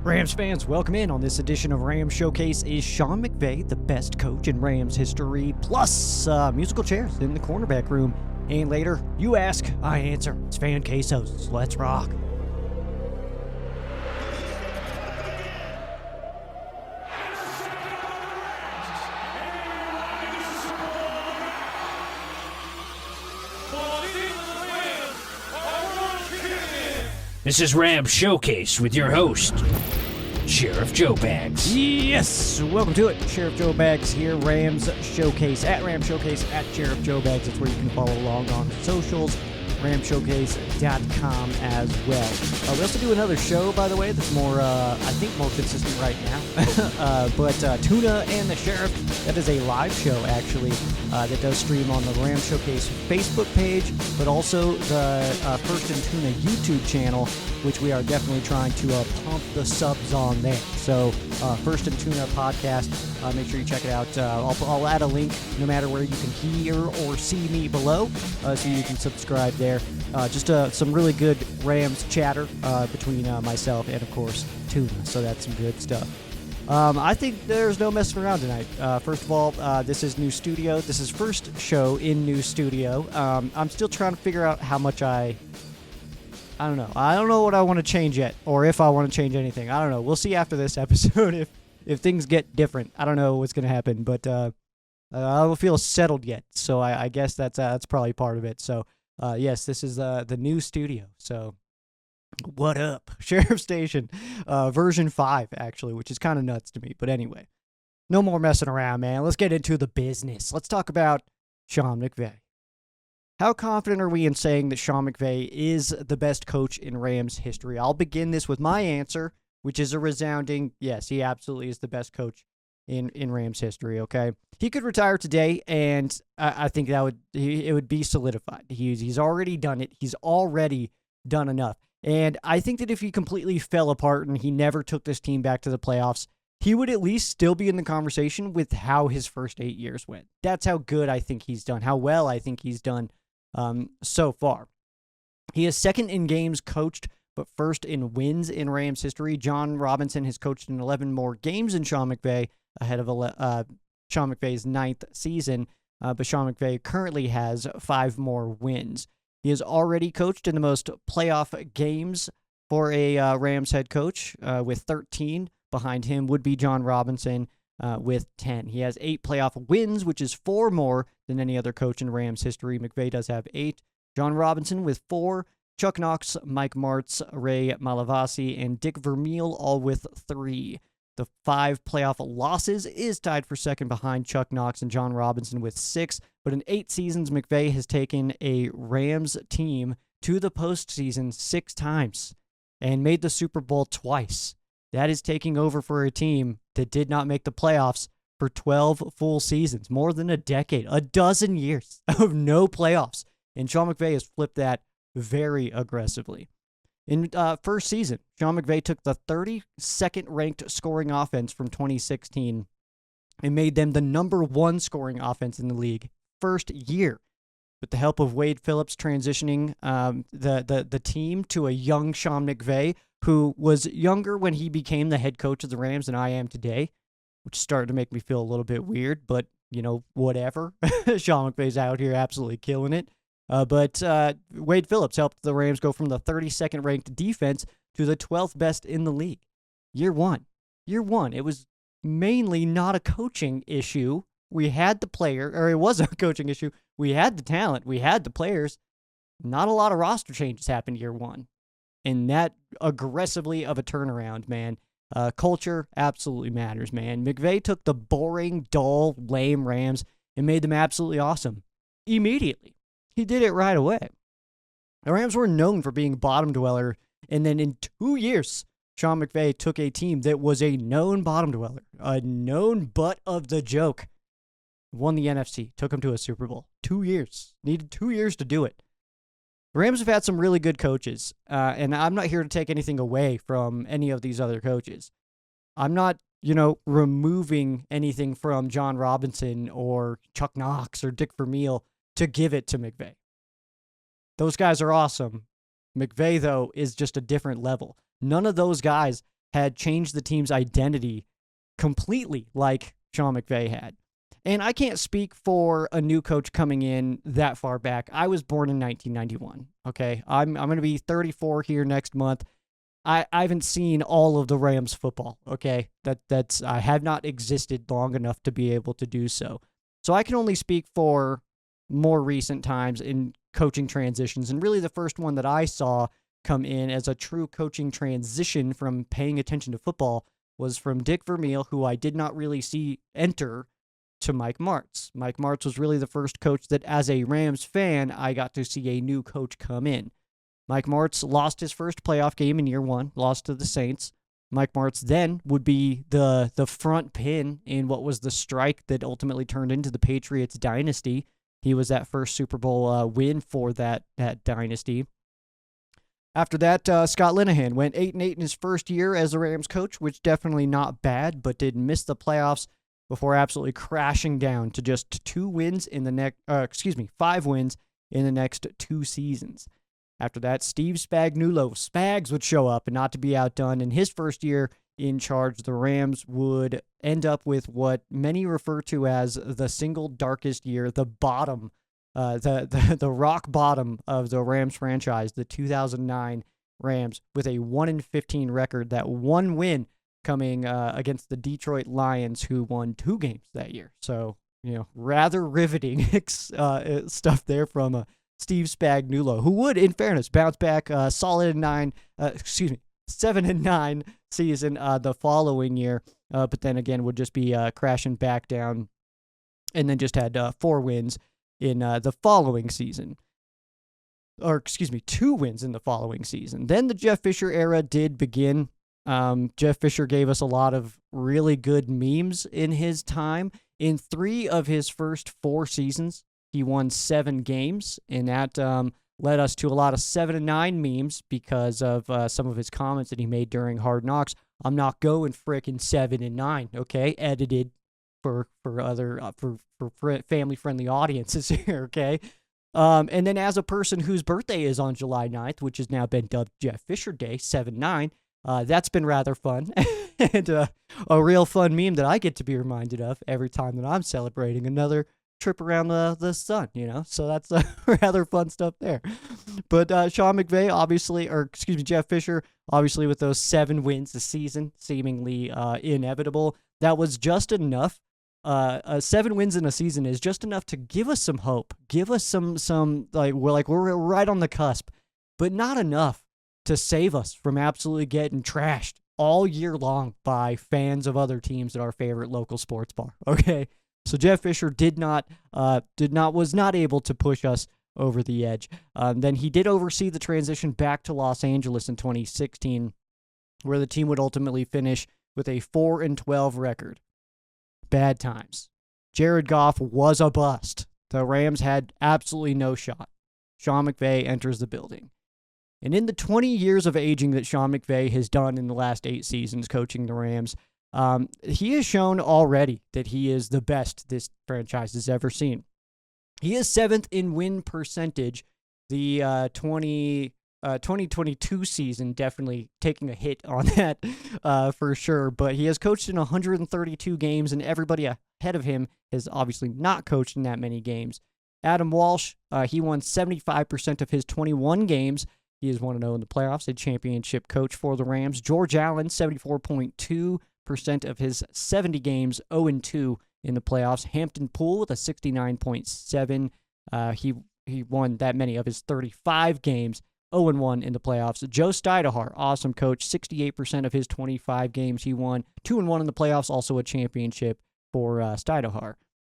Rams fans, welcome in on this edition of Rams Showcase. Is Sean McVay the best coach in Rams history? Plus, musical chairs in the cornerback room. And later, you ask, I answer. It's Fan Quesos. Let's rock. This is Rams Showcase with your host, Sheriff Joe Bags. Yes, welcome to it. Sheriff Joe Bags here, Rams Showcase, at Rams Showcase, at Sheriff Joe Bags. That's where you can follow along on socials, ramshowcase.com as well. We also do another show, by the way, that's more, I think, more consistent right now. But Tuna and the Sheriff, that is a live show, actually, that does stream on the Rams Showcase Facebook page, but also the First and Tuna YouTube channel, which we are definitely trying to pump the subs on there. So, First and Tuna podcast, make sure you check it out. I'll add a link no matter where you can hear or see me below, so you can subscribe there. Just some really good Rams chatter between myself and, of course, Tuna. So that's some good stuff. I think there's no messing around tonight. First of all, this is new studio. This is first show in new studio. I'm still trying to figure out how much I don't know. I don't know what I want to change yet, or if I want to change anything. I don't know. We'll see after this episode if things get different. I don't know what's going to happen, but I don't feel settled yet. So I guess that's probably part of it. So yes, this is the new studio. So what up, Sheriff Station, version 5 actually, which is kind of nuts to me. But anyway, no more messing around, man. Let's get into the business. Let's talk about Sean McVay. How confident are we in saying that Sean McVay is the best coach in Rams history? I'll begin this with my answer, which is a resounding yes, he absolutely is the best coach in Rams history, okay? He could retire today, and I think it would be solidified. He's already done it. He's already done enough. And I think that if he completely fell apart and he never took this team back to the playoffs, he would at least still be in the conversation with how his first 8 years went. That's how good I think he's done, how well I think he's done so far. He is second in games coached, but first in wins in Rams history. John Robinson has coached in 11 more games than Sean McVay, ahead of Sean McVay's 9th season, but Sean McVay currently has 5 more wins. He has already coached in the most playoff games for a Rams head coach, with 13. Behind him would be John Robinson with 10. He has 8 playoff wins, which is 4 more than any other coach in Rams history. McVay does have 8. John Robinson with 4. Chuck Knox, Mike Martz, Ray Malavasi, and Dick Vermeil all with 3. The 5 playoff losses is tied for second behind Chuck Knox and John Robinson with 6. But in 8 seasons, McVay has taken a Rams team to the postseason 6 times and made the Super Bowl twice. That is taking over for a team that did not make the playoffs for 12 full seasons, more than a decade, a dozen years of no playoffs. And Sean McVay has flipped that very aggressively. In first season, Sean McVay took the 32nd ranked scoring offense from 2016 and made them the number 1 scoring offense in the league first year. With the help of Wade Phillips transitioning the team to a young Sean McVay, who was younger when he became the head coach of the Rams than I am today, which started to make me feel a little bit weird, but, you know, whatever. Sean McVay's out here absolutely killing it. But Wade Phillips helped the Rams go from the 32nd ranked defense to the 12th best in the league. Year one. It was mainly not a coaching issue. We had the player, or it was a coaching issue. We had the talent. We had the players. Not a lot of roster changes happened year one. And that aggressively of a turnaround, man. Culture absolutely matters, man. McVay took the boring, dull, lame Rams and made them absolutely awesome. Immediately. He did it right away. The Rams were known for being bottom dweller, and then in 2 years, Sean McVay took a team that was a known bottom dweller, a known butt of the joke, won the NFC, took him to a Super Bowl. 2 years. Needed 2 years to do it. The Rams have had some really good coaches, and I'm not here to take anything away from any of these other coaches. I'm not, removing anything from John Robinson or Chuck Knox or Dick Vermeil to give it to McVay. Those guys are awesome. McVay, though, is just a different level. None of those guys had changed the team's identity completely like Sean McVay had. And I can't speak for a new coach coming in that far back. I was born in 1991, okay? I'm going to be 34 here next month. I haven't seen all of the Rams football, okay? That's I have not existed long enough to be able to do so. So I can only speak for more recent times in coaching transitions. And really the first one that I saw come in as a true coaching transition from paying attention to football was from Dick Vermeil, who I did not really see enter, to Mike Martz. Mike Martz was really the first coach that, as a Rams fan, I got to see a new coach come in. Mike Martz lost his first playoff game in year one, lost to the Saints. Mike Martz then would be the front pin in what was the strike that ultimately turned into the Patriots dynasty. He was that first Super Bowl win for that dynasty. After that, Scott Linehan went 8-8 in his first year as the Rams coach, which definitely not bad, but did miss the playoffs before absolutely crashing down to just 5 wins in the next 2 seasons. After that, Steve Spagnuolo, Spags, would show up, and not to be outdone. In his first year in charge, the Rams would end up with what many refer to as the single darkest year, the bottom, the rock bottom of the Rams franchise, the 2009 Rams, with a 1-15 record. That one win coming against the Detroit Lions, who won 2 games that year. So, rather riveting stuff there from Steve Spagnuolo, who would, in fairness, bounce back solid 7-9 season the following year, but then again would just be crashing back down, and then just had 4 wins in the following season. 2 wins in the following season. Then the Jeff Fisher era did begin. Jeff Fisher gave us a lot of really good memes in his time. In 3 of his first 4 seasons, he won 7 games, and that led us to a lot of 7-9 memes because of some of his comments that he made during Hard Knocks. I'm not going frickin' 7-9, okay? Edited for other for family-friendly audiences here, okay? And then as a person whose birthday is on July 9th, which has now been dubbed Jeff Fisher Day, 7-9, that's been rather fun. And a real fun meme that I get to be reminded of every time that I'm celebrating another trip around the sun, so that's rather fun stuff there. But Sean McVay, Jeff Fisher, obviously with those 7 wins this season, seemingly inevitable, that was just enough. 7 wins in a season is just enough to give us some hope, give us some we're right on the cusp, but not enough to save us from absolutely getting trashed all year long by fans of other teams at our favorite local sports bar. Okay. So Jeff Fisher was not able to push us over the edge. Then he did oversee the transition back to Los Angeles in 2016, where the team would ultimately finish with a 4-12 record. Bad times. Jared Goff was a bust. The Rams had absolutely no shot. Sean McVay enters the building. And in the 20 years of aging that Sean McVay has done in the last 8 seasons coaching the Rams, he has shown already that he is the best this franchise has ever seen. He is 7th in win percentage. The 2022 season definitely taking a hit on that for sure. But he has coached in 132 games, and everybody ahead of him has obviously not coached in that many games. Adam Walsh, he won 75% of his 21 games. He is 1-0 in the playoffs, a championship coach for the Rams. George Allen, 74.2% of his 70 games, 0-2 in the playoffs. Hampton Poole with a 69.7. He won that many of his 35 games, 0-1 in the playoffs. Joe Stidehar, awesome coach, 68% of his 25 games he won, 2-1 in the playoffs, also a championship for Stidehar.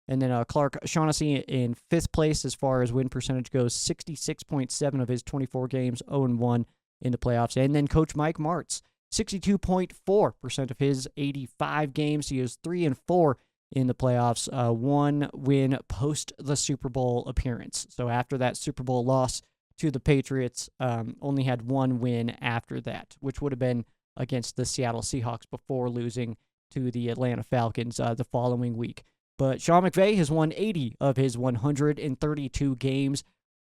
And then Clark Shaughnessy in 5th place as far as win percentage goes, 66.7 of his 24 games, 0-1 in the playoffs. And then Coach Mike Martz, 62.4% of his 85 games. He is 3-4 in the playoffs, 1 win post the Super Bowl appearance. So after that Super Bowl loss to the Patriots, only had 1 win after that, which would have been against the Seattle Seahawks before losing to the Atlanta Falcons the following week. But Sean McVay has won 80 of his 132 games.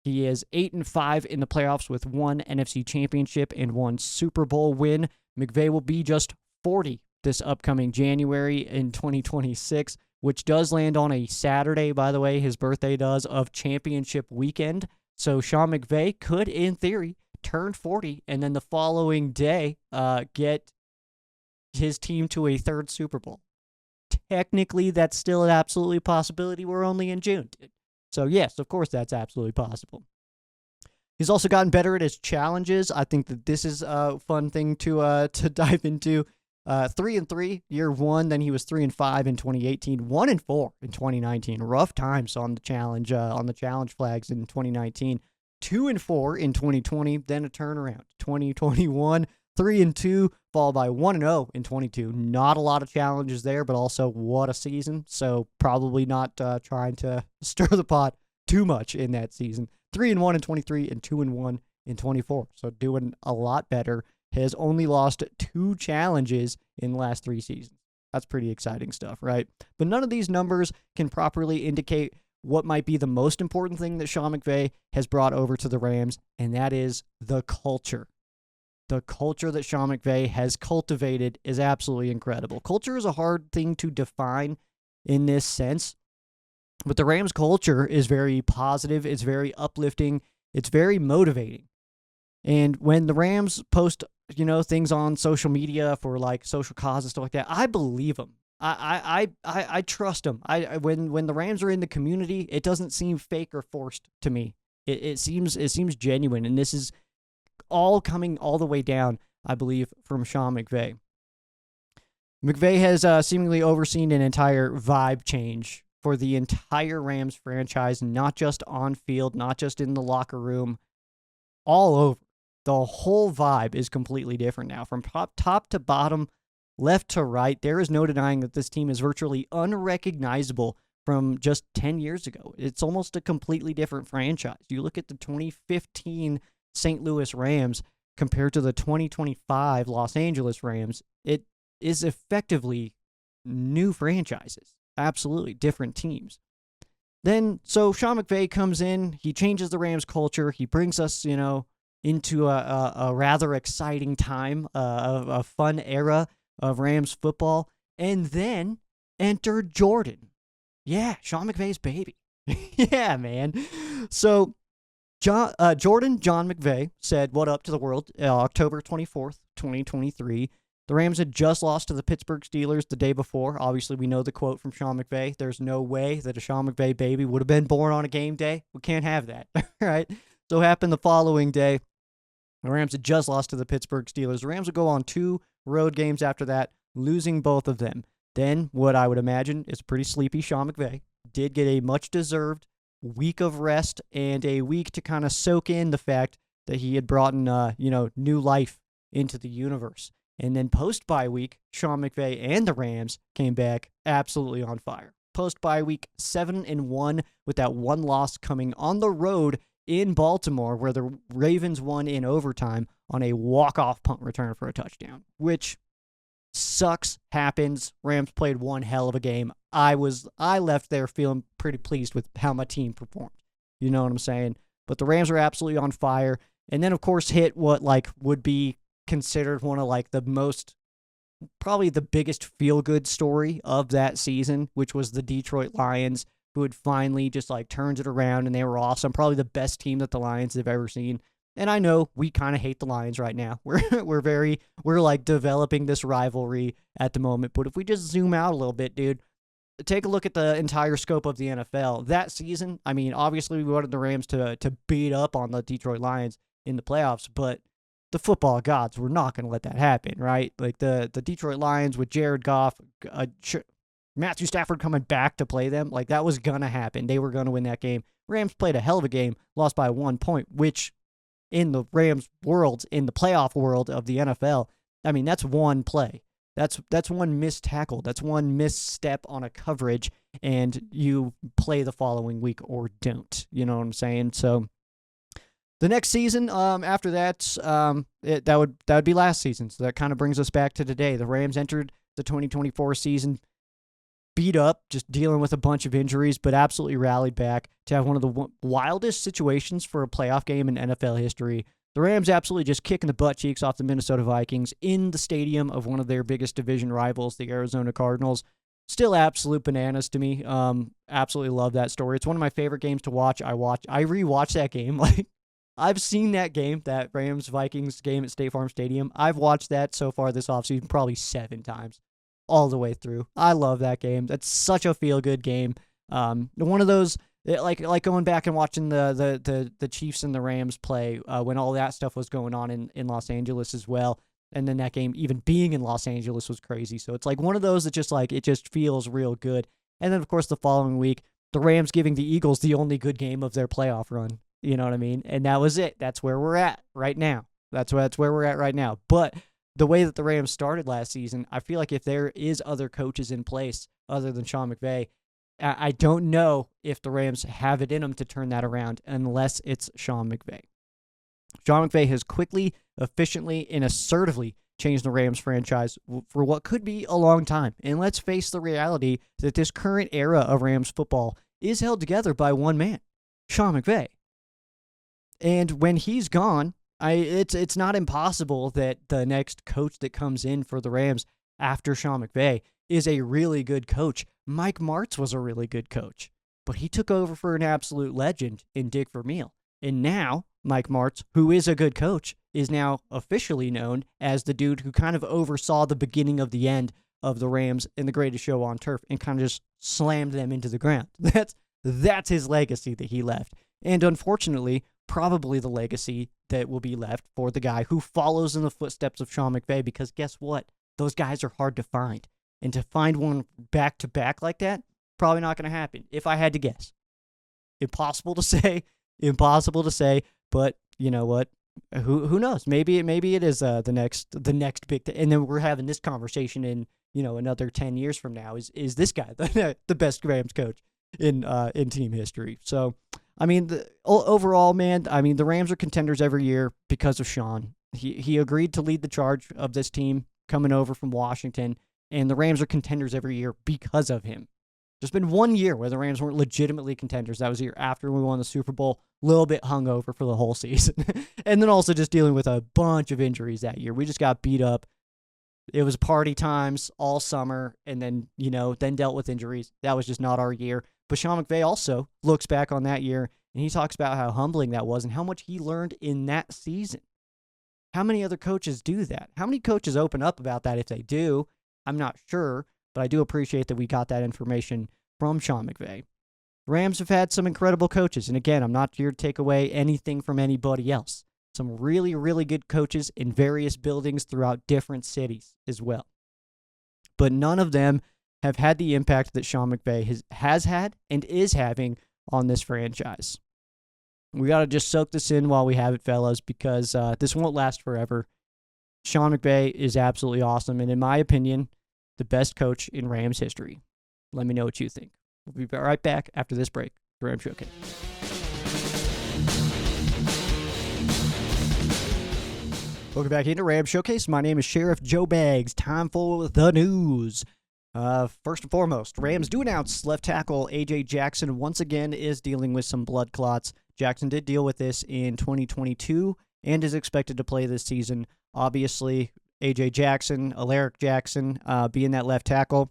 He is 8-5 in the playoffs with 1 NFC championship and 1 Super Bowl win. McVay will be just 40 this upcoming January in 2026, which does land on a Saturday, by the way. His birthday does, of championship weekend. So Sean McVay could, in theory, turn 40 and then the following day get his team to a third Super Bowl. Technically, that's still an absolutely possibility. We're only in June. So, yes, of course, that's absolutely possible. He's also gotten better at his challenges. I think that this is a fun thing to dive into. 3-3 year one, then he was 3-5 in 2018, 1-4 in 2019. Rough times on the challenge flags in 2019. 2-4 in 2020, then a turnaround. 2021, 3-2, followed by 1-0 in 22. Not a lot of challenges there, but also what a season. So probably not trying to stir the pot too much in that season. 3-1 in 23 and 2-1 in 24. So doing a lot better. Has only lost 2 challenges in the last 3 seasons. That's pretty exciting stuff, right? But none of these numbers can properly indicate what might be the most important thing that Sean McVay has brought over to the Rams, and that is the culture. The culture that Sean McVay has cultivated is absolutely incredible. Culture is a hard thing to define in this sense, but the Rams culture is very positive, it's very uplifting, it's very motivating. And when the Rams post, things on social media for like social causes and stuff like that, I believe them. I trust them. When the Rams are in the community, it doesn't seem fake or forced to me. It seems genuine, and this is all coming all the way down, I believe, from Sean McVay. McVay has seemingly overseen an entire vibe change for the entire Rams franchise, not just on field, not just in the locker room, all over. The whole vibe is completely different now. From top to bottom, left to right, there is no denying that this team is virtually unrecognizable from just 10 years ago. It's almost a completely different franchise. You look at the 2015 St. Louis Rams compared to the 2025 Los Angeles Rams, it is effectively new franchises. Absolutely different teams. So Sean McVay comes in, he changes the Rams culture, he brings us, into a rather exciting time, a fun era of Rams football. And then enter Jordan. Yeah, Sean McVay's baby. Yeah, man. So John McVay said what up to the world October 24th, 2023. The Rams had just lost to the Pittsburgh Steelers the day before. Obviously, we know the quote from Sean McVay. There's no way that a Sean McVay baby would have been born on a game day. We can't have that, right? So happened the following day. The Rams had just lost to the Pittsburgh Steelers. The Rams would go on 2 road games after that, losing both of them. Then, what I would imagine is a pretty sleepy Sean McVay did get a much-deserved week of rest and a week to kind of soak in the fact that he had brought in, new life into the universe. And then post-bye week, Sean McVay and the Rams came back absolutely on fire. Post-bye week, 7-1 with that 1 loss coming on the road in Baltimore, where the Ravens won in overtime on a walk-off punt return for a touchdown, which sucks, happens. Rams played one hell of a game. I left there feeling pretty pleased with how my team performed. You know what I'm saying? But the Rams are absolutely on fire. And then, of course, hit what would be considered one of probably the biggest feel-good story of that season, which was the Detroit Lions, who had finally just turned it around, and they were awesome. Probably the best team that the Lions have ever seen. And I know we kind of hate the Lions right now. We're developing this rivalry at the moment. But if we just zoom out a little bit, dude, take a look at the entire scope of the NFL. That season, I mean, obviously we wanted the Rams to beat up on the Detroit Lions in the playoffs, but the football gods were not going to let that happen, right? The Detroit Lions with Jared Goff, Matthew Stafford coming back to play them, that was going to happen. They were going to win that game. Rams played a hell of a game, lost by 1 point, which in the Rams world, in the playoff world of the NFL, I mean, that's one play. That's one missed tackle. That's one misstep on a coverage, and you play the following week or don't. You know what I'm saying? So the next season, after that, that would be last season. So that kind of brings us back to today. The Rams entered the 2024 season beat up, just dealing with a bunch of injuries, but absolutely rallied back to have one of the wildest situations for a playoff game in NFL history. The Rams absolutely just kicking the butt cheeks off the Minnesota Vikings in the stadium of one of their biggest division rivals, the Arizona Cardinals. Still absolute bananas to me. Absolutely love that story. It's one of my favorite games to watch. I rewatch that game. Like, I've seen that game, that Rams-Vikings game at State Farm Stadium. I've watched that so far this offseason probably 7 times, all the way through. I love that game. That's such a feel-good game. One of those, like going back and watching the Chiefs and the Rams play when all that stuff was going on in Los Angeles as well. And then that game, even being in Los Angeles, was crazy. So it's like one of those that just like, it just feels real good. And then, of course, the following week, the Rams giving the Eagles the only good game of their playoff run. You know what I mean? And that was it. That's where we're at right now. That's where we're at right now. But the way that the Rams started last season, I feel like if there is other coaches in place other than Sean McVay, I don't know if the Rams have it in them to turn that around unless it's Sean McVay. Sean McVay has quickly, efficiently, and assertively changed the Rams franchise for what could be a long time. And let's face the reality that this current era of Rams football is held together by one man, Sean McVay. And when he's gone, it's not impossible that the next coach that comes in for the Rams after Sean McVay is a really good coach. Mike Martz was a really good coach, but he took over for an absolute legend in Dick Vermeil. And now, Mike Martz, who is a good coach, is now officially known as the dude who kind of oversaw the beginning of the end of the Rams in the greatest show on turf and kind of just slammed them into the ground. That's his legacy that he left. And unfortunately, probably the legacy that will be left for the guy who follows in the footsteps of Sean McVay, because guess what? Those guys are hard to find. And to find one back-to-back like that, probably not going to happen, if I had to guess. Impossible to say, but you know what? Who knows? Maybe it is the next big thing. And then we're having this conversation in, another 10 years from now. Is this guy the best Rams coach in team history? So, I mean, overall, man, I mean, the Rams are contenders every year because of Sean. He agreed to lead the charge of this team coming over from Washington, and the Rams are contenders every year because of him. There's been 1 year where the Rams weren't legitimately contenders. That was the year after we won the Super Bowl, a little bit hungover for the whole season. And then also just dealing with a bunch of injuries that year. We just got beat up. It was party times all summer, and then, then dealt with injuries. That was just not our year. But Sean McVay also looks back on that year, and he talks about how humbling that was and how much he learned in that season. How many other coaches do that? How many coaches open up about that if they do? I'm not sure, but I do appreciate that we got that information from Sean McVay. Rams have had some incredible coaches, and again, I'm not here to take away anything from anybody else. Some really, really good coaches in various buildings throughout different cities as well. But none of them have had the impact that Sean McVay has had and is having on this franchise. We got to just soak this in while we have it, fellas, because this won't last forever. Sean McVay is absolutely awesome, and in my opinion, the best coach in Rams history. Let me know what you think. We'll be right back after this break. The Rams Showcase. Welcome back into Rams Showcase. My name is Sheriff Joe Baggs. Time for the news. First and foremost, Rams do announce left tackle A.J. Jackson once again is dealing with some blood clots. Jackson did deal with this in 2022 and is expected to play this season. Obviously, A.J. Jackson, Alaric Jackson being that left tackle.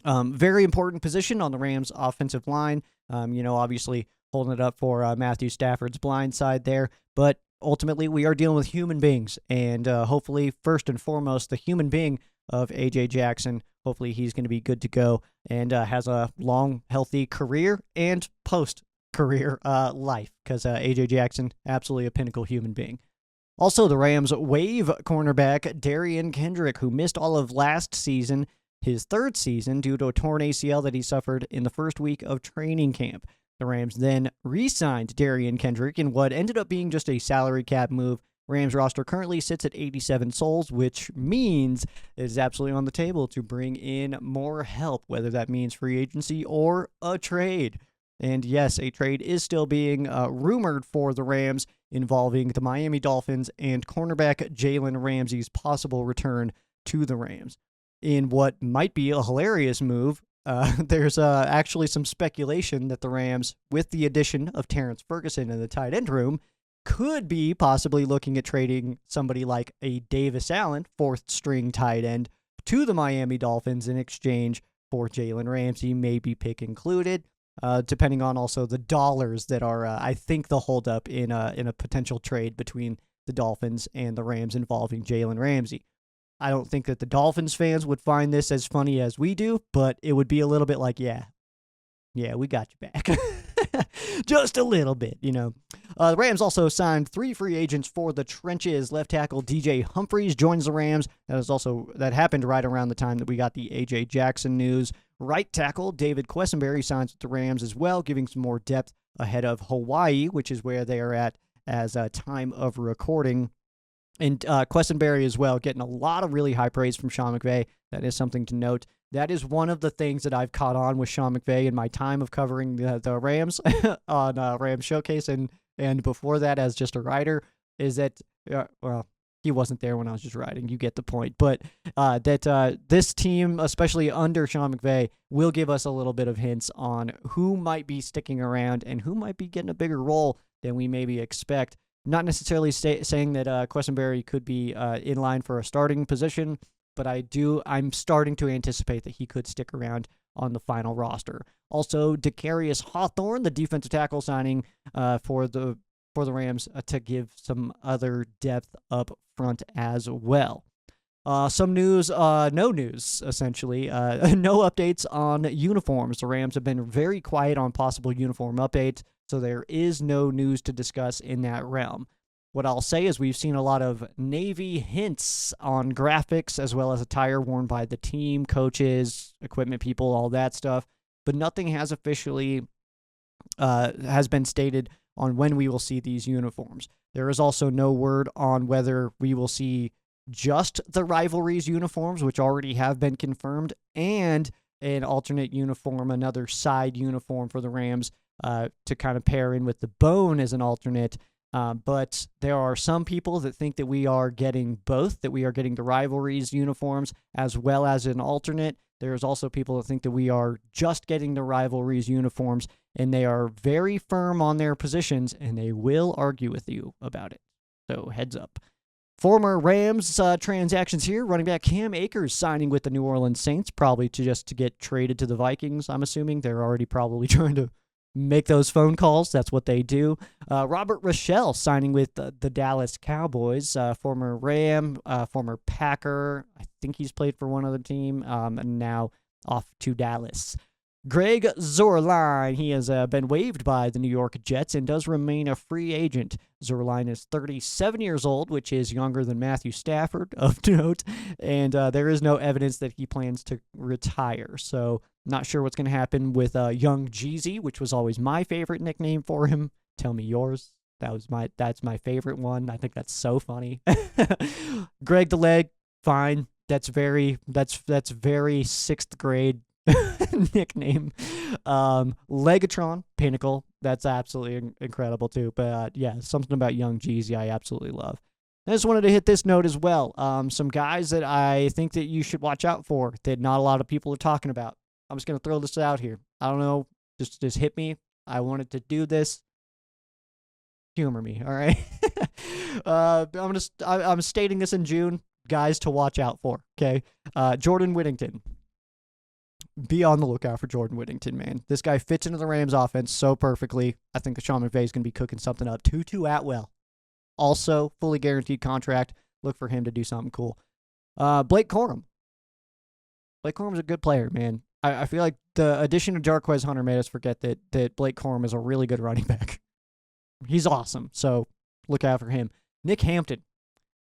Very important position on the Rams' offensive line. Obviously holding it up for Matthew Stafford's blind side there. But ultimately, we are dealing with human beings. And hopefully, first and foremost, the human being of A.J. Jackson. Hopefully, he's going to be good to go and has a long, healthy career and post-career life. Because A.J. Jackson, absolutely a pinnacle human being. Also, the Rams waive cornerback Darian Kendrick, who missed all of last season, his third season, due to a torn ACL that he suffered in the first week of training camp. The Rams then re-signed Darian Kendrick in what ended up being just a salary cap move. Rams roster currently sits at 87 souls, which means it is absolutely on the table to bring in more help, whether that means free agency or a trade. And yes, a trade is still being rumored for the Rams involving the Miami Dolphins and cornerback Jalen Ramsey's possible return to the Rams. In what might be a hilarious move, there's actually some speculation that the Rams, with the addition of Terrence Ferguson in the tight end room, could be possibly looking at trading somebody like a Davis Allen, fourth string tight end, to the Miami Dolphins in exchange for Jalen Ramsey, maybe pick included, depending on also the dollars that are, I think, the holdup in a potential trade between the Dolphins and the Rams involving Jalen Ramsey. I don't think that the Dolphins fans would find this as funny as we do, but it would be a little bit like, yeah, we got you back. Just a little bit, you know. The Rams also signed 3 free agents for the trenches. Left tackle DJ Humphries joins the Rams. That happened right around the time that we got the A.J. Jackson news. Right tackle David Quessenberry signs with the Rams as well, giving some more depth ahead of Hawaii, which is where they are at as a time of recording. And Quessenberry as well, getting a lot of really high praise from Sean McVay. That is something to note. That is one of the things that I've caught on with Sean McVay in my time of covering the Rams on Rams Showcase and before that as just a writer, is that, well, he wasn't there when I was just writing. You get the point. But that this team, especially under Sean McVay, will give us a little bit of hints on who might be sticking around and who might be getting a bigger role than we maybe expect. Not necessarily saying that Quessenberry could be in line for a starting position, but I'm starting to anticipate that he could stick around on the final roster. Also, Decarius Hawthorne, the defensive tackle signing for the Rams to give some other depth up front as well. Some news, no news, essentially. No updates on uniforms. The Rams have been very quiet on possible uniform updates, so there is no news to discuss in that realm. What I'll say is we've seen a lot of Navy hints on graphics as well as attire worn by the team, coaches, equipment people, all that stuff, but nothing has officially has been stated on when we will see these uniforms. There is also no word on whether we will see just the rivalries uniforms, which already have been confirmed, and an alternate uniform, another side uniform for the Rams to kind of pair in with the bone as an alternate. But there are some people that think that we are getting both, that we are getting the rivalries uniforms as well as an alternate. There's also people that think that we are just getting the rivalries uniforms, and they are very firm on their positions, and they will argue with you about it. So heads up. Former Rams transactions here. Running back Cam Akers signing with the New Orleans Saints, probably to get traded to the Vikings, I'm assuming. They're already probably trying to make those phone calls. That's what they do. Robert Rochelle signing with the Dallas Cowboys, former Ram, former Packer. I think he's played for one other team, and now off to Dallas. Greg Zuerlein, he has been waived by the New York Jets and does remain a free agent. Zuerlein is 37 years old, which is younger than Matthew Stafford, of note, and there is no evidence that he plans to retire. So not sure what's going to happen with Young Jeezy, which was always my favorite nickname for him. Tell me yours. That's my favorite one. I think that's so funny. Greg the Leg, fine. That's very sixth grade nickname. Legatron, Pinnacle, that's absolutely incredible too. But yeah, something about Young Jeezy I absolutely love. I just wanted to hit this note as well. Some guys that I think that you should watch out for that not a lot of people are talking about. I'm just going to throw this out here. I don't know, just hit me. I wanted to do this. Humor me, all right? I'm stating this in June. Guys to watch out for, okay? Jordan Whittington. Be on the lookout for Jordan Whittington, man. This guy fits into the Rams offense so perfectly. I think Sean McVay is going to be cooking something up. Tutu Atwell. Also, fully guaranteed contract. Look for him to do something cool. Blake Corum. Blake Corum's a good player, man. I feel like the addition of Jarquez Hunter made us forget that Blake Corum is a really good running back. He's awesome, so look out for him. Nick Hampton.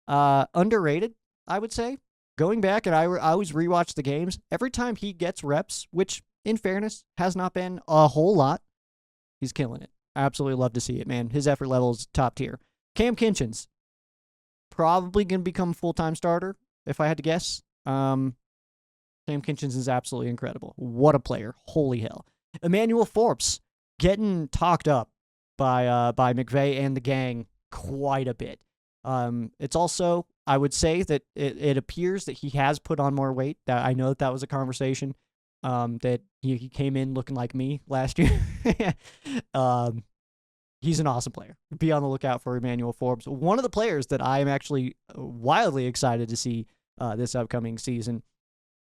Underrated, I would say. Going back, and I always rewatch the games, every time he gets reps, which, in fairness, has not been a whole lot, he's killing it. I absolutely love to see it, man. His effort level is top tier. Cam Kinchins. Probably going to become a full-time starter, if I had to guess. Cam Kinchins is absolutely incredible. What a player. Holy hell. Emmanuel Forbes getting talked up by McVay and the gang quite a bit. It's also, I would say that it appears that he has put on more weight. That I know that was a conversation. That he came in looking like me last year. he's an awesome player. Be on the lookout for Emmanuel Forbes. One of the players that I am actually wildly excited to see this upcoming season.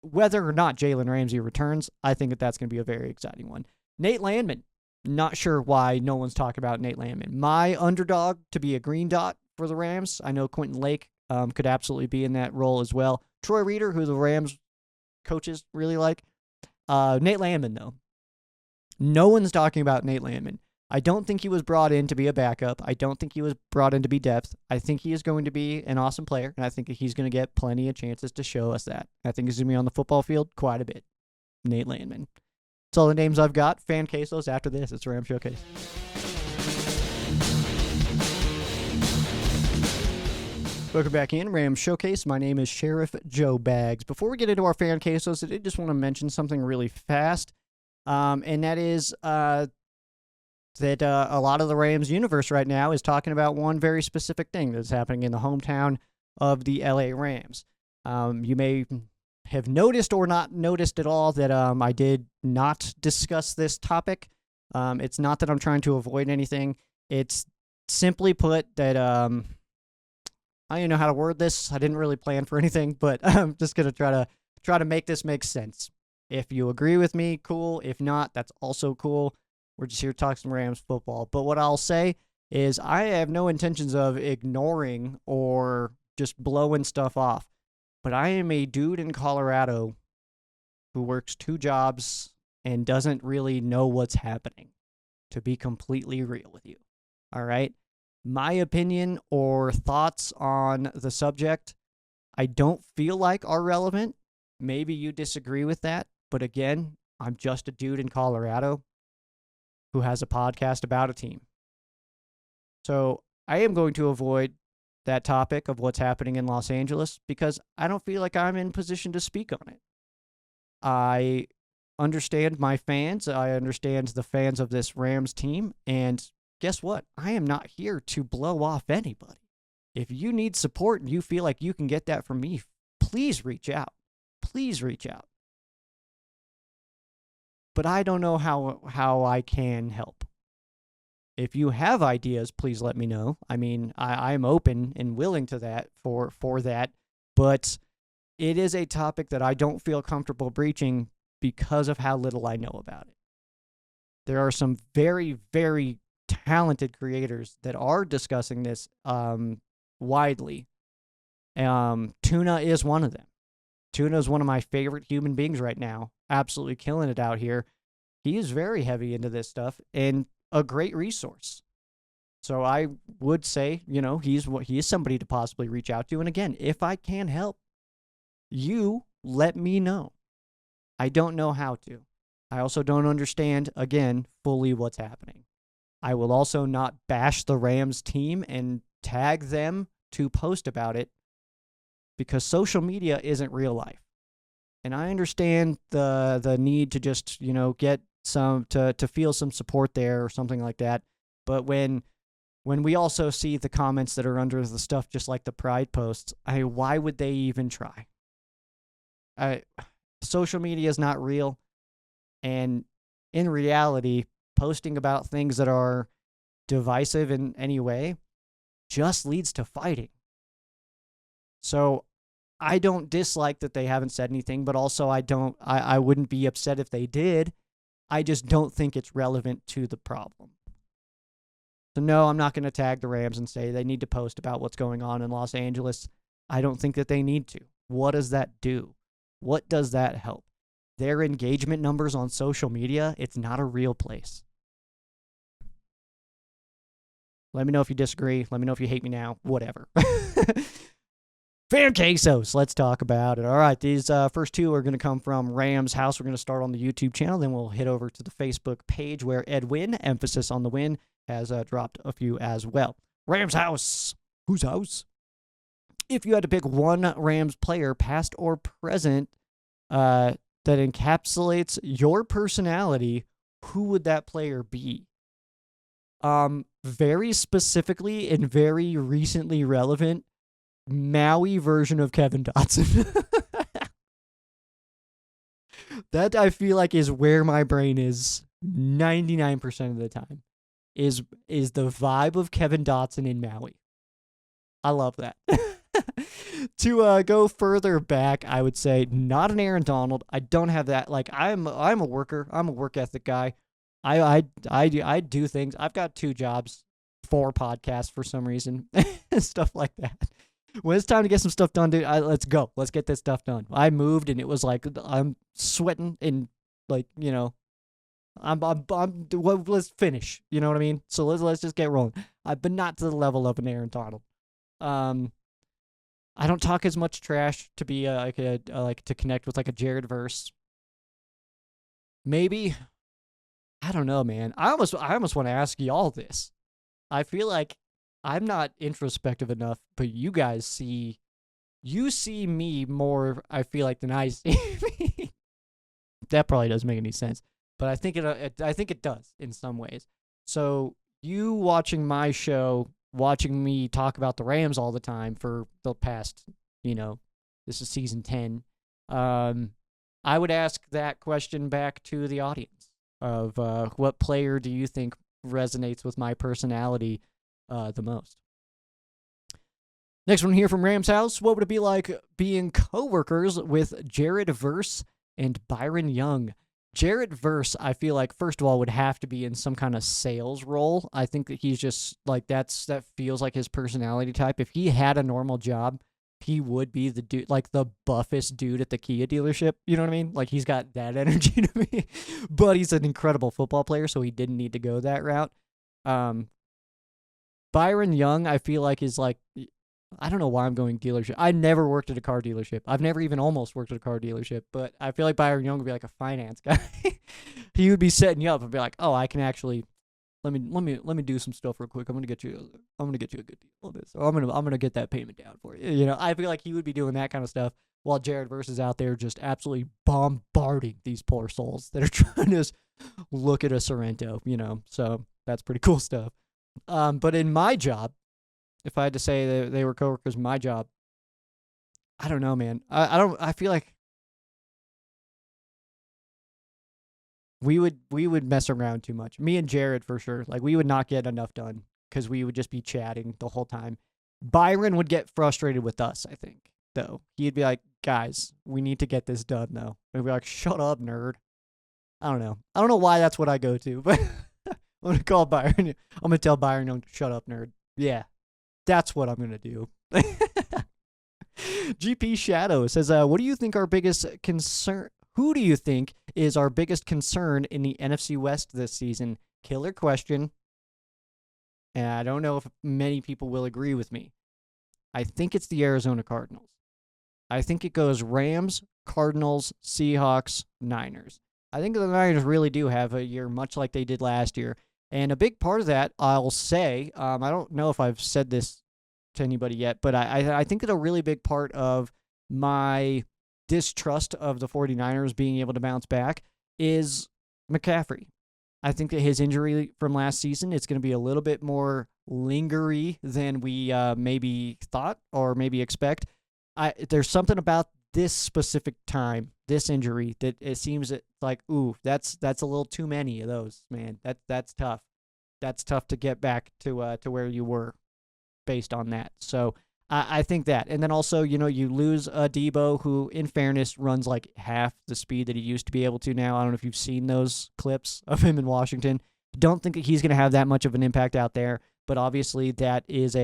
Whether or not Jalen Ramsey returns, I think that's going to be a very exciting one. Nate Landman. Not sure why no one's talking about Nate Landman. My underdog to be a green dot for the Rams. I know Quentin Lake could absolutely be in that role as well. Troy Reeder, who the Rams coaches really like. Nate Landman, though. No one's talking about Nate Landman. I don't think he was brought in to be a backup. I don't think he was brought in to be depth. I think he is going to be an awesome player, and I think he's going to get plenty of chances to show us that. I think he's going to be on the football field quite a bit. Nate Landman. That's all the names I've got. Fan Quesos after this. It's Ram Showcase. Welcome back in, Ram Showcase. My name is Sheriff Joe Baggs. Before we get into our Fan Quesos, I did just want to mention something really fast, and that is that a lot of the Rams universe right now is talking about one very specific thing that's happening in the hometown of the LA Rams. You may have noticed or not noticed at all that I did not discuss this topic. It's not that I'm trying to avoid anything. It's simply put that I don't even know how to word this. I didn't really plan for anything, but I'm just going to try to make this make sense. If you agree with me, cool. If not, that's also cool. We're just here to talk some Rams football. But what I'll say is I have no intentions of ignoring or just blowing stuff off. But I am a dude in Colorado who works 2 jobs and doesn't really know what's happening, to be completely real with you. All right? My opinion or thoughts on the subject, I don't feel like are relevant. Maybe you disagree with that. But again, I'm just a dude in Colorado who has a podcast about a team. So I am going to avoid that topic of what's happening in Los Angeles because I don't feel like I'm in position to speak on it. I understand my fans. I understand the fans of this Rams team. And guess what? I am not here to blow off anybody. If you need support and you feel like you can get that from me, please reach out. Please reach out. But I don't know how I can help. If you have ideas, please let me know. I mean, I'm open and willing to that for that, but it is a topic that I don't feel comfortable breaching because of how little I know about it. There are some very, very talented creators that are discussing this widely. Tuna is one of them. Tuna is one of my favorite human beings right now. Absolutely killing it out here. He is very heavy into this stuff and a great resource. So I would say, he is somebody to possibly reach out to. And again, if I can help, you let me know. I don't know how to. I also don't understand, again, fully what's happening. I will also not bash the Rams team and tag them to post about it because social media isn't real life. And I understand the need to just, get some to feel some support there or something like that. But when we also see the comments that are under the stuff just like the Pride posts, why would they even try? Social media is not real. And in reality, posting about things that are divisive in any way just leads to fighting. So I don't dislike that they haven't said anything, but also I wouldn't be upset if they did. I just don't think it's relevant to the problem. So no, I'm not going to tag the Rams and say they need to post about what's going on in Los Angeles. I don't think that they need to. What does that do? What does that help? Their engagement numbers on social media, it's not a real place. Let me know if you disagree. Let me know if you hate me now. Whatever. Fan Quesos. Let's talk about it. All right, these first 2 are going to come from Rams House. We're going to start on the YouTube channel. Then we'll hit over to the Facebook page where Ed Wynn, emphasis on the win, has dropped a few as well. Rams House. Whose house? If you had to pick one Rams player, past or present, that encapsulates your personality, who would that player be? Very specifically and very recently relevant, Maui version of Kevin Dotson. That I feel like is where my brain is 99% of the time. is the vibe of Kevin Dotson in Maui. I love that. To go further back, I would say not an Aaron Donald. I don't have that. Like I'm a worker. I'm a work ethic guy. I do things. I've got 2 jobs, 4 podcasts for some reason, stuff like that. When it's time to get some stuff done, dude, let's go. Let's get this stuff done. I moved and it was like I'm sweating and like well, let's finish. You know what I mean? So let's just get rolling. But not to the level of an Aaron Donald. I don't talk as much trash to be like to connect with like a Jared Verse. Maybe, I don't know, man. I almost want to ask y'all this. I feel like I'm not introspective enough, but you guys see me more. I feel like than I see me. That probably doesn't make any sense, but I think it does in some ways. So you watching my show, watching me talk about the Rams all the time for the past, this is season 10. I would ask that question back to the audience of what player do you think resonates with my personality the most? Next one here from Rams House. What would it be like being co-workers with Jared Verse and Byron Young? Jared Verse, I feel like, first of all, would have to be in some kind of sales role. I think that he's just like that feels like his personality type. If he had a normal job, he would be the dude, like the buffest dude at the Kia dealership. You know what I mean? Like he's got that energy to me. But he's an incredible football player, so he didn't need to go that route. Byron Young, I feel like, is like, I don't know why I'm going dealership. I never worked at a car dealership. I've never even almost worked at a car dealership, but I feel like Byron Young would be like a finance guy. He would be setting you up and be like, "Oh, I can actually let me do some stuff real quick. I'm gonna get you a good deal on this. Or I'm gonna get that payment down for you." I feel like he would be doing that kind of stuff while Jared Verse is out there just absolutely bombarding these poor souls that are trying to look at a Sorrento. So that's pretty cool stuff. But in my job, if I had to say that they were coworkers in my job, I don't know, man. I feel like we would mess around too much. Me and Jared for sure. Like we would not get enough done because we would just be chatting the whole time. Byron would get frustrated with us, I think, though. He'd be like, "Guys, we need to get this done, though." And we'd be like, "Shut up, nerd." I don't know. I don't know why that's what I go to, but I'm gonna call Byron. I'm gonna tell Byron, "Don't shut up, nerd." Yeah. That's what I'm going to do. GP Shadow says, what do you think our biggest concern? Who do you think is our biggest concern in the NFC West this season? Killer question. And I don't know if many people will agree with me. I think it's the Arizona Cardinals. I think it goes Rams, Cardinals, Seahawks, Niners. I think the Niners really do have a year much like they did last year. And a big part of that, I'll say, I don't know if I've said this to anybody yet, but I think that a really big part of my distrust of the 49ers being able to bounce back is McCaffrey. I think that his injury from last season, it's going to be a little bit more lingery than we maybe thought or maybe expect. There's something about this specific time, this injury, that it seems like, ooh, that's a little too many of those, man. That's tough. That's tough to get back to where you were based on that. So I think that. And then also, you lose a Debo who, in fairness, runs like half the speed that he used to be able to now. I don't know if you've seen those clips of him in Washington. Don't think that he's going to have that much of an impact out there. But obviously, it is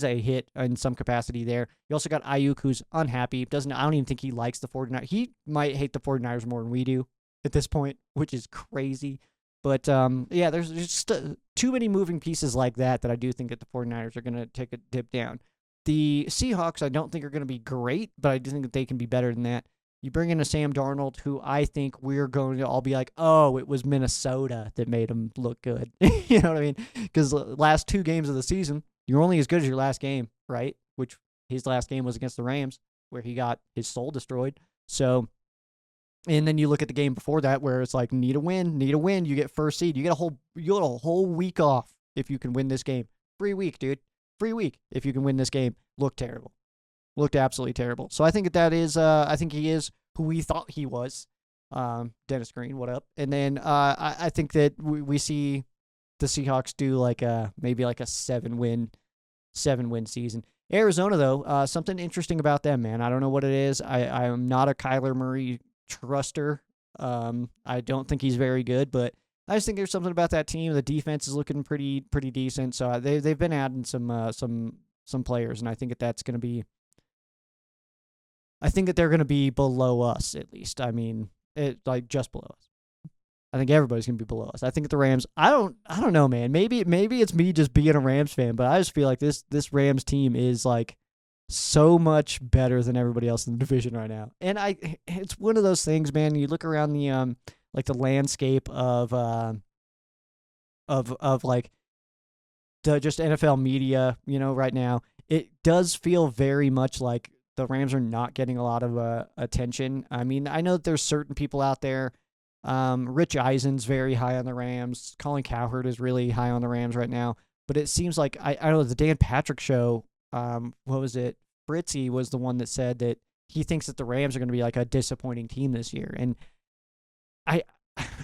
a hit in some capacity there. You also got Ayuk, who's unhappy. I don't even think he likes the 49ers. He might hate the 49ers more than we do at this point, which is crazy. But, yeah, there's just too many moving pieces like that I do think that the 49ers are going to take a dip down. The Seahawks, I don't think are going to be great, but I do think that they can be better than that. You bring in a Sam Darnold, who I think we're going to all be like, oh, it was Minnesota that made him look good. You know what I mean? Because the last 2 games of the season, you're only as good as your last game, right? Which his last game was against the Rams, where he got his soul destroyed. So, and then you look at the game before that, where it's like, need a win. You get first seed. You get a whole week off if you can win this game. Free week, dude. Free week if you can win this game. Looked terrible. Looked absolutely terrible. So I think that is, I think he is who we thought he was. Dennis Green, what up? And then I think that we see the Seahawks do like maybe like a 7-win season. Arizona, though, something interesting about them, man. I don't know what it is. I am not a Kyler Murray truster. I don't think he's very good, but I just think there's something about that team. The defense is looking pretty decent. So they've been adding some players, and I think that's going to be. I think that they're going to be below us at least. I mean, just below us. I think everybody's going to be below us. I think the Rams, I don't know, man. Maybe it's me just being a Rams fan, but I just feel like this Rams team is like so much better than everybody else in the division right now. And it's one of those things, man. You look around the like the landscape of like the just NFL media, right now. It does feel very much like the Rams are not getting a lot of attention. I mean, I know that there's certain people out there. Rich Eisen's very high on the Rams. Colin Cowherd is really high on the Rams right now. But it seems like, I don't know, the Dan Patrick show, what was it? Fritzy was the one that said that he thinks that the Rams are going to be like a disappointing team this year. And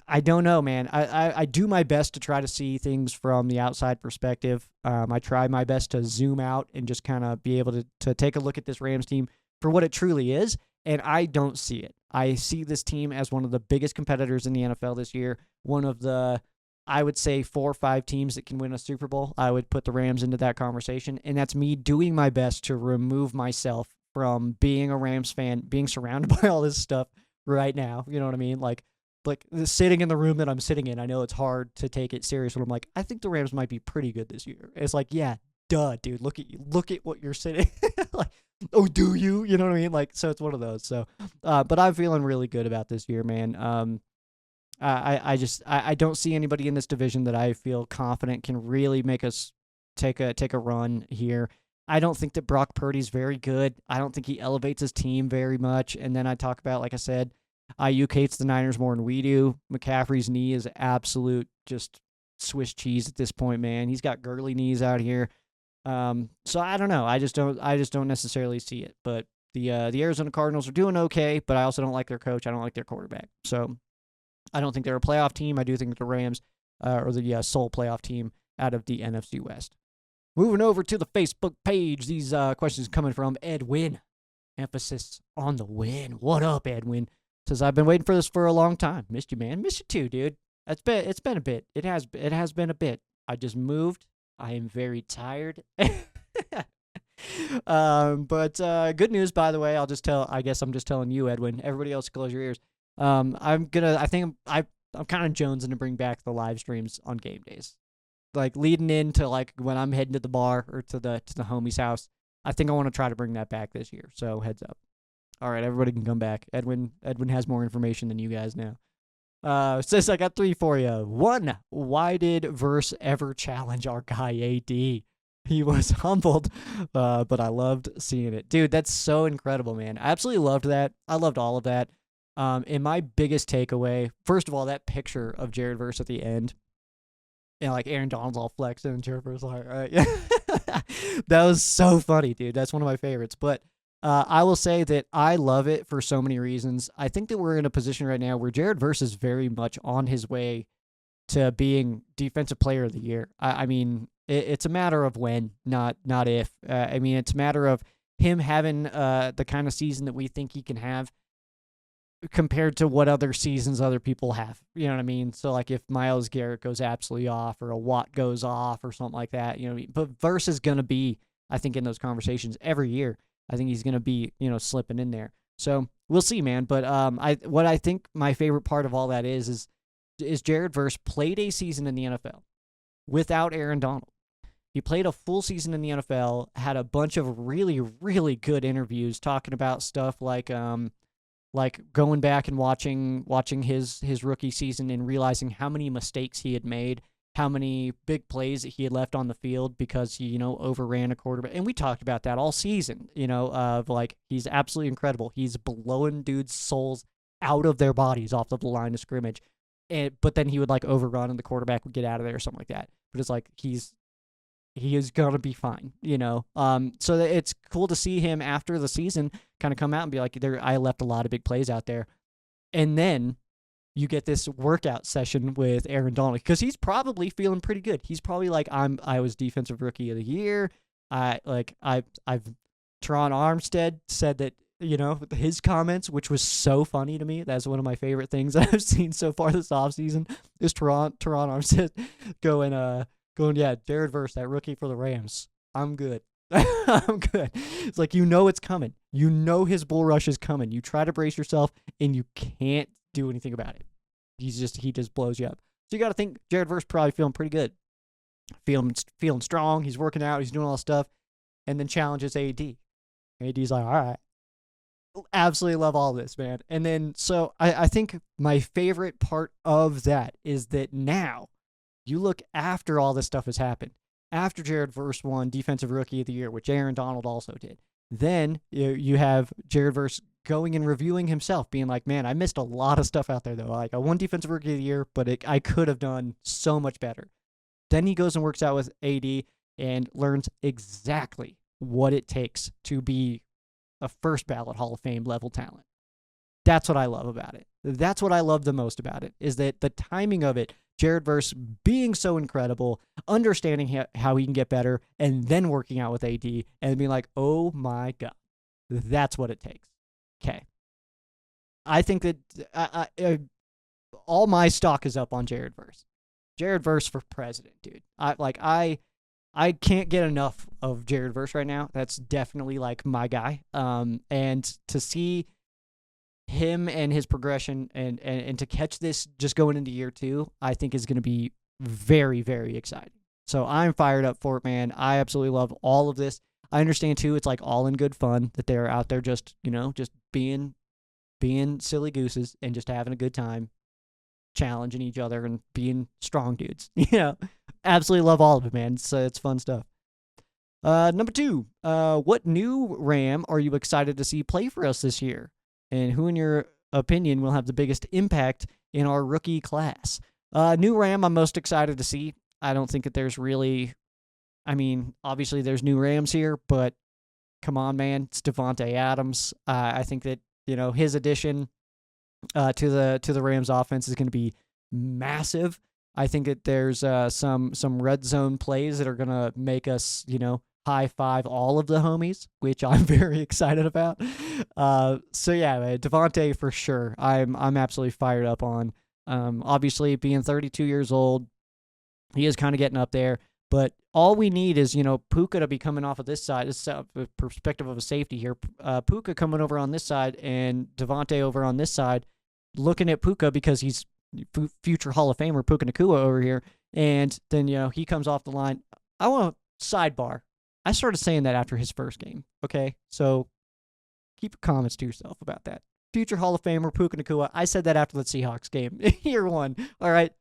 I don't know, man. I do my best to try to see things from the outside perspective. I try my best to zoom out and just kind of be able to take a look at this Rams team for what it truly is. And I don't see it. I see this team as one of the biggest competitors in the NFL this year. One of the, I would say, 4 or 5 teams that can win a Super Bowl. I would put the Rams into that conversation. And that's me doing my best to remove myself from being a Rams fan, being surrounded by all this stuff right now. You know what I mean? Like sitting in the room that I'm sitting in, I know it's hard to take it serious when I'm like, I think the Rams might be pretty good this year. It's like, yeah, duh, dude. Look at you. Look at what you're sitting. Like, oh, do you? You know what I mean? Like, so it's one of those. So, but I'm feeling really good about this year, man. I don't see anybody in this division that I feel confident can really make us take a run here. I don't think that Brock Purdy's very good. I don't think he elevates his team very much. And then I talk about, like I said, Ayuk hates the Niners more than we do. McCaffrey's knee is absolute just Swiss cheese at this point, man. He's got girly knees out here. So I don't know. I just don't necessarily see it. But the Arizona Cardinals are doing okay, but I also don't like their coach. I don't like their quarterback. So I don't think they're a playoff team. I do think the Rams are the sole playoff team out of the NFC West. Moving over to the Facebook page, these questions coming from Edwin. Emphasis on the win. What up, Edwin? Says, I've been waiting for this for a long time. Missed you, man. Missed you too, dude. It's been a bit. It has been a bit. I just moved. I am very tired. But good news, by the way. I guess I'm just telling you, Edwin. Everybody else, close your ears. I'm kind of jonesing to bring back the live streams on game days, like leading into like when I'm heading to the bar or to the homie's house. I think I want to try to bring that back this year. So heads up. All right, everybody can come back. Edwin has more information than you guys now. Says, I got 3 for you. 1, why did Verse ever challenge our guy AD? He was humbled, but I loved seeing it. Dude, that's so incredible, man. I absolutely loved that. I loved all of that. And my biggest takeaway, first of all, that picture of Jared Verse at the end, and like Aaron Donald's all flexing and Jared Verse like, all right, yeah. That was so funny, dude. That's one of my favorites. But I will say that I love it for so many reasons. I think that we're in a position right now where Jared Verse is very much on his way to being Defensive Player of the Year. I mean, it's a matter of when, not if. I mean, it's a matter of him having the kind of season that we think he can have compared to what other seasons other people have. You know what I mean? So, like, if Myles Garrett goes absolutely off or a Watt goes off or something like that, you know what I mean? But Verse is going to be, I think, in those conversations every year. I think he's going to be, slipping in there. So we'll see, man. But what I think my favorite part of all that is Jared Verse played a season in the NFL without Aaron Donald. He played a full season in the NFL, had a bunch of really, really good interviews talking about stuff like going back and watching his rookie season and realizing how many mistakes he had made, how many big plays that he had left on the field because he, overran a quarterback. And we talked about that all season, of like, he's absolutely incredible. He's blowing dudes' souls out of their bodies off of the line of scrimmage. But then he would like overrun and the quarterback would get out of there or something like that. But it's like, he is going to be fine, So it's cool to see him after the season kind of come out and be like, I left a lot of big plays out there. And then you get this workout session with Aaron Donald because he's probably feeling pretty good. He's probably like, I was defensive rookie of the year. I've Teron Armstead said that, his comments, which was so funny to me. That's one of my favorite things that I've seen so far this offseason is Teron Armstead going, yeah, Jared Verse, that rookie for the Rams. I'm good. I'm good. It's like, it's coming. His bull rush is coming. You try to brace yourself, and you can't do anything about it. He just blows you up. So you got to think Jared Verse probably feeling pretty good. Feeling strong. He's working out. He's doing all this stuff. And then challenges AD. AD's like, all right. Absolutely love all this, man. And then, so I think my favorite part of that is that now you look after all this stuff has happened. After Jared Verse won Defensive Rookie of the Year, which Aaron Donald also did, then you have Jared Verse going and reviewing himself, being like, man, I missed a lot of stuff out there, though. Like, I won Defensive Rookie of the Year, but I could have done so much better. Then he goes and works out with AD and learns exactly what it takes to be a first ballot Hall of Fame level talent. That's what I love about it. That's what I love the most about it, is that the timing of it, Jared Verse being so incredible, understanding how he can get better, and then working out with AD and being like, oh my God, that's what it takes. Okay. I think that all my stock is up on Jared Verse. Jared Verse for president, dude. I can't get enough of Jared Verse right now. That's definitely like my guy. And to see him and his progression and to catch this just going into year 2, I think is going to be very, very exciting. So I'm fired up for it, man. I absolutely love all of this. I understand too, it's like all in good fun that they're out there just being silly gooses and just having a good time, challenging each other and being strong dudes. Absolutely love all of it, man. It's fun stuff. Number 2, what new Ram are you excited to see play for us this year? And who, in your opinion, will have the biggest impact in our rookie class? New Ram I'm most excited to see. I don't think that there's really, obviously there's new Rams here, but come on, man, it's Davante Adams. I think that, his addition to the Rams offense is going to be massive. I think that there's some red zone plays that are going to make us, high five all of the homies, which I'm very excited about. So yeah, Davante for sure. I'm absolutely fired up on. Obviously being 32 years old, he is kind of getting up there, but all we need is, Puka to be coming off of this side. This is the perspective of a safety here. Puka coming over on this side and Davante over on this side, looking at Puka because he's future Hall of Famer Puka Nacua over here. And then, he comes off the line. I want a sidebar. I started saying that after his first game. Okay. So keep your comments to yourself about that. Future Hall of Famer Puka Nacua. I said that after the Seahawks game. Year 1. All right.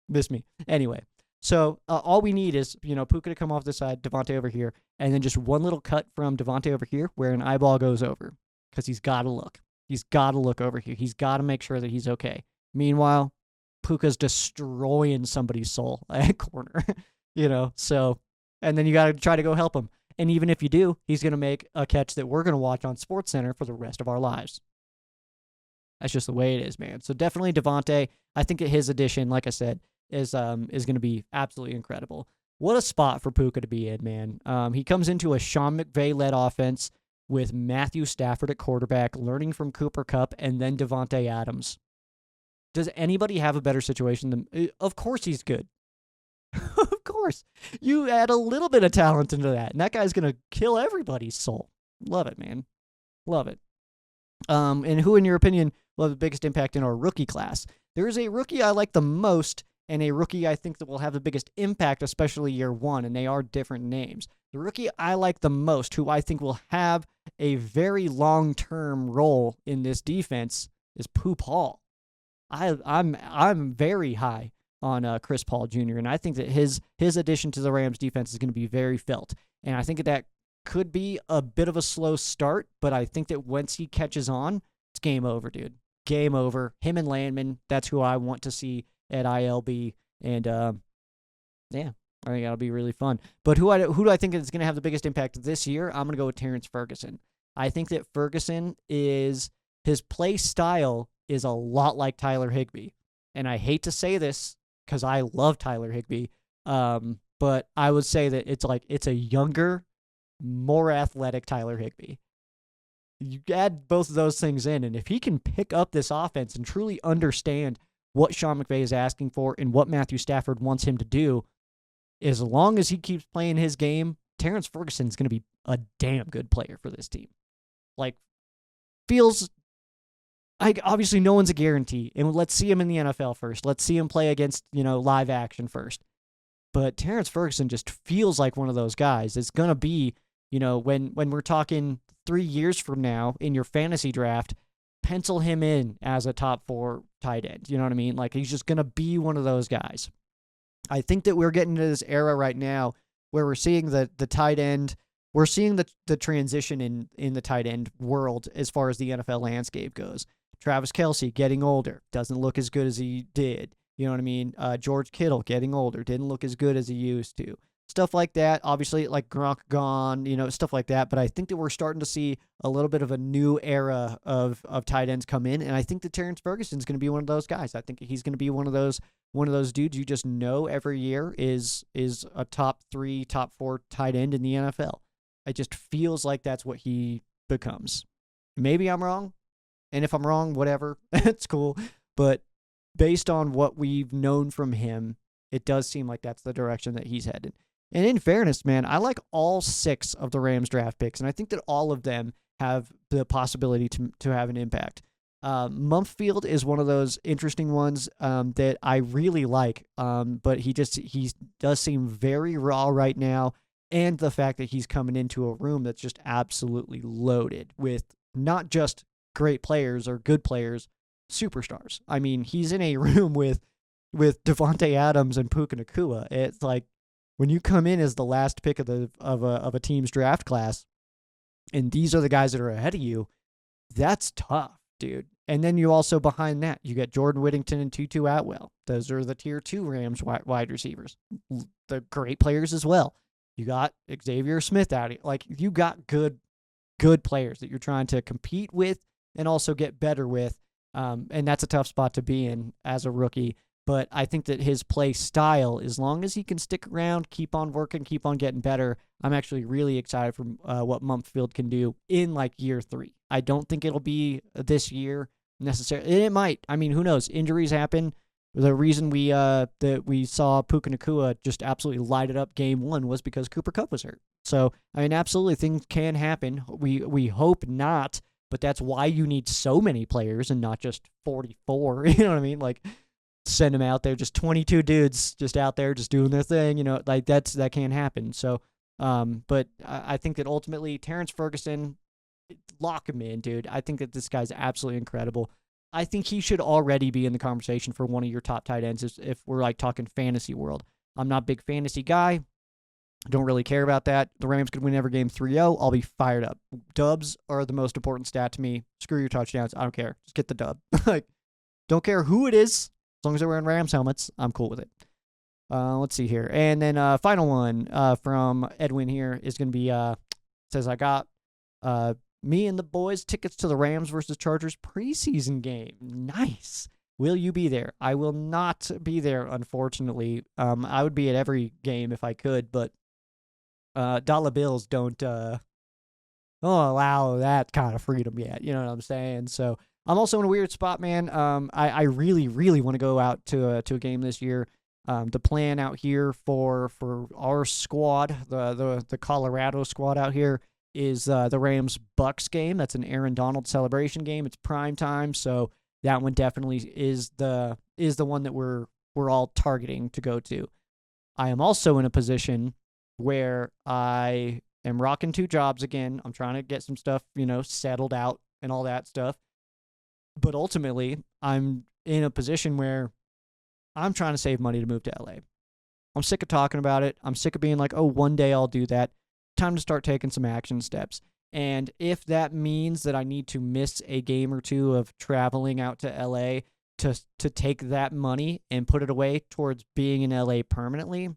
Miss me. Anyway. So all we need is, Puka to come off this side, Davante over here, and then just one little cut from Davante over here where an eyeball goes over, because he's got to look. He's got to look over here. He's got to make sure that he's okay. Meanwhile, Puka's destroying somebody's soul at corner, so, and then you got to try to go help him. And even if you do, he's going to make a catch that we're going to watch on SportsCenter for the rest of our lives. That's just the way it is, man. So definitely Davante. I think that his addition, like I said, is going to be absolutely incredible. What a spot for Puka to be in, man. He comes into a Sean McVay-led offense with Matthew Stafford at quarterback, learning from Cooper Kupp, and then Davante Adams. Does anybody have a better situation than... Of course he's good. Of course. You add a little bit of talent into that, and that guy's going to kill everybody's soul. Love it, man. Love it. And who, in your opinion, will have the biggest impact in our rookie class? There is a rookie I like the most, and a rookie I think that will have the biggest impact, especially year 1, and they are different names. The rookie I like the most, who I think will have a very long-term role in this defense, is Poop Hall. I'm very high on Chris Paul Jr., and I think that his addition to the Rams defense is going to be very felt. And I think that could be a bit of a slow start, but I think that once he catches on, it's game over, dude. Game over. Him and Landman, that's who I want to see at ILB, and yeah, I think that'll be really fun. But who do I think is going to have the biggest impact this year? I'm going to go with Terrence Ferguson. I think that Ferguson his play style is a lot like Tyler Higbee. and I hate to say this because I love Tyler Higbee, but I would say that it's a younger, more athletic Tyler Higbee. You add both of those things in, and if he can pick up this offense and truly understand what Sean McVay is asking for and what Matthew Stafford wants him to do, as long as he keeps playing his game, Terrence Ferguson is going to be a damn good player for this team. Like, feels like obviously no one's a guarantee, and let's see him in the NFL first. Let's see him play against, live action first. But Terrence Ferguson just feels like one of those guys. It's going to be, when we're talking 3 years from now in your fantasy draft, pencil him in as a top 4 tight end. You know what I mean? Like, he's just going to be one of those guys. I think that we're getting to this era right now where we're seeing the tight end. We're seeing the transition in the tight end world as far as the NFL landscape goes. Travis Kelce getting older, doesn't look as good as he did. You know what I mean? George Kittle getting older, didn't look as good as he used to. Stuff like that. Obviously, like Gronk gone, stuff like that. But I think that we're starting to see a little bit of a new era of tight ends come in, and I think that Terrence Ferguson's going to be one of those guys. I think he's going to be one of those dudes you just know every year is a top 3, top 4 tight end in the NFL. It just feels like that's what he becomes. Maybe I'm wrong, and if I'm wrong, whatever, it's cool. But based on what we've known from him, it does seem like that's the direction that he's headed. And in fairness, man, I like all 6 of the Rams draft picks, and I think that all of them have the possibility to have an impact. Mumpfield is one of those interesting ones that I really like, but he does seem very raw right now, and the fact that he's coming into a room that's just absolutely loaded with not just great players or good players, superstars. I mean, he's in a room with Devontae Adams and Puka Nacua. It's like, when you come in as the last pick of a team's draft class, and these are the guys that are ahead of you, that's tough, dude. And then you also, behind that, you get Jordan Whittington and Tutu Atwell. Those are the tier 2 Rams wide receivers. They're great players as well. You got Xavier Smith out here. Like, you got good players that you're trying to compete with and also get better with. And that's a tough spot to be in as a rookie. But I think that his play style, as long as he can stick around, keep on working, keep on getting better, I'm actually really excited for what Mumpfield can do in like year 3. I don't think it'll be this year necessarily. It might. I mean, who knows? Injuries happen. The reason we saw Puka Nacua just absolutely light it up game 1 was because Cooper Kupp was hurt. So, I mean, absolutely, things can happen. We hope not, but that's why you need so many players and not just 44. You know what I mean? Like, send them out there, just 22 dudes just out there just doing their thing, like that can't happen. So, but I think that ultimately Terrence Ferguson, lock him in, dude. I think that this guy's absolutely incredible. I think he should already be in the conversation for one of your top tight ends if we're like talking fantasy world. I'm not a big fantasy guy. I don't really care about that. The Rams could win every game 3-0. I'll be fired up. Dubs are the most important stat to me. Screw your touchdowns. I don't care. Just get the dub. Like, don't care who it is. As long as they're wearing Rams helmets, I'm cool with it. Let's see here. And then final one from Edwin here is going to be, says, I got me and the boys tickets to the Rams versus Chargers preseason game. Nice. Will you be there? I will not be there, unfortunately. I would be at every game if I could, but dollar bills don't allow that kind of freedom yet. You know what I'm saying? So I'm also in a weird spot, man. I really, really want to go out to a game this year. The plan out here for our squad, the Colorado squad out here, is the Rams-Bucks game. That's an Aaron Donald celebration game. It's prime time, so that one definitely is the one that we're all targeting to go to. I am also in a position where I am rocking 2 jobs again. I'm trying to get some stuff, settled out and all that stuff. But ultimately, I'm in a position where I'm trying to save money to move to LA. I'm sick of talking about it. I'm sick of being like, oh, one day I'll do that. Time to start taking some action steps. And if that means that I need to miss a game or 2 of traveling out to LA to take that money and put it away towards being in LA permanently,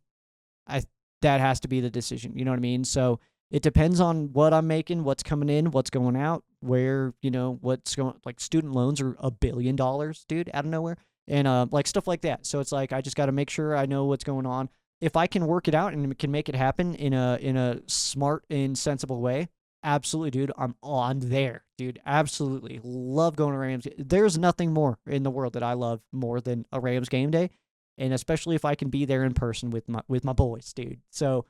that has to be the decision. You know what I mean? So it depends on what I'm making, what's coming in, what's going out, where, what's going, like student loans are $1 billion, dude, out of nowhere. and like stuff like that. So it's like I just got to make sure I know what's going on. If I can work it out and can make it happen in a smart and sensible way, absolutely, dude. I'm on there, dude. Absolutely. Love going to Rams. There's nothing more in the world that I love more than a Rams game day, and especially if I can be there in person with my boys, dude. So,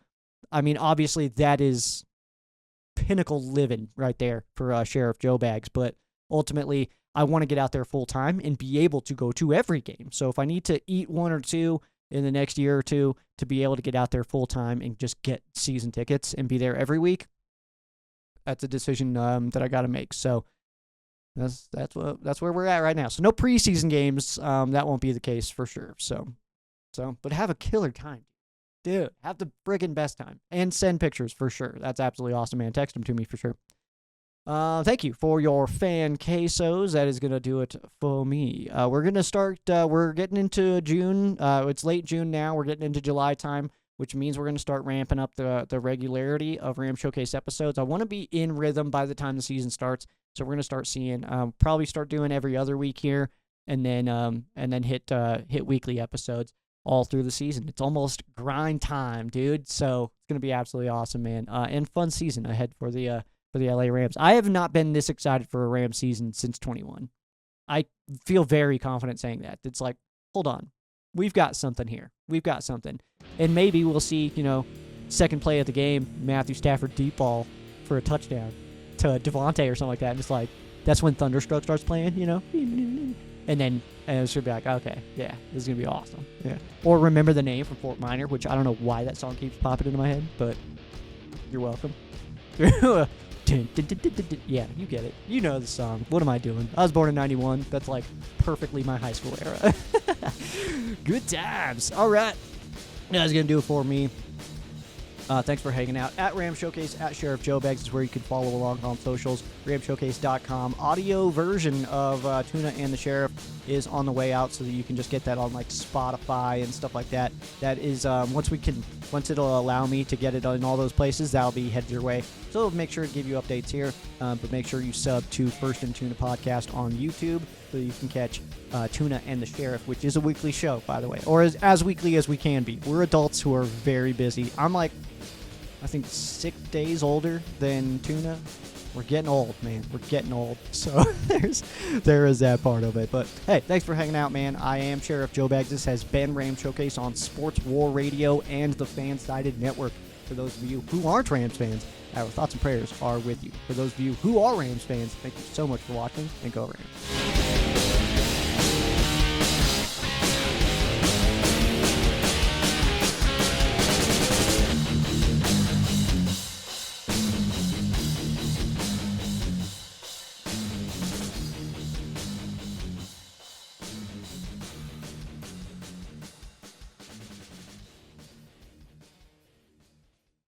I mean, obviously that is pinnacle living right there for Sheriff Joe Bags, but ultimately I want to get out there full time and be able to go to every game. So if I need to eat one or two in the next year or two to be able to get out there full time and just get season tickets and be there every week, that's a decision that I got to make. So that's where we're at right now. So no preseason games. That won't be the case for sure. So but have a killer time, dude. Have the friggin' best time and send pictures for sure. That's absolutely awesome, man. Text them to me for sure. Thank you for your fan quesos. That is going to do it for me. We're going to start, we're getting into June. It's late June now. We're getting into July time, which means we're going to start ramping up the regularity of Ram Showcase episodes. I want to be in rhythm by the time the season starts. So we're going to start seeing, probably start doing every other week here and then hit weekly episodes all through the season. It's almost grind time, dude. So it's going to be absolutely awesome, man. And fun season ahead for the LA Rams. I have not been this excited for a Rams season since 21. I feel very confident saying that. It's like, hold on. We've got something here. We've got something. And maybe we'll see, second play of the game, Matthew Stafford deep ball for a touchdown to Devontae or something like that. And it's like, that's when Thunderstruck starts playing, And it should be like, okay, yeah, this is going to be awesome. Yeah. Or Remember the Name from Fort Minor, which I don't know why that song keeps popping into my head, but you're welcome. Yeah, you get it. You know the song. What am I doing? I was born in 91. That's like perfectly my high school era. Good times. All right. That's going to do it for me. Thanks for hanging out. At Ram Showcase, at Sheriff Joe Bags is where you can follow along on socials. RamShowcase.com. Audio version of Tuna and the Sheriff is on the way out so that you can just get that on like Spotify and stuff like that. That is, once it'll allow me to get it in all those places, that'll be headed your way. So make sure to give you updates here, but make sure you sub to First and Tuna Podcast on YouTube so you can catch Tuna and the Sheriff, which is a weekly show, by the way, or as weekly as we can be. We're adults who are very busy. I'm like, I think 6 days older than Tuna. We're getting old, man. We're getting old. So there is that part of it. But hey, thanks for hanging out, man. I am Sheriff Joe Bags. This has been Ram Showcase on Sports War Radio and the Fan-Sided Network. For those of you who aren't Rams fans, our thoughts and prayers are with you. For those of you who are Rams fans, thank you so much for watching, and go Rams.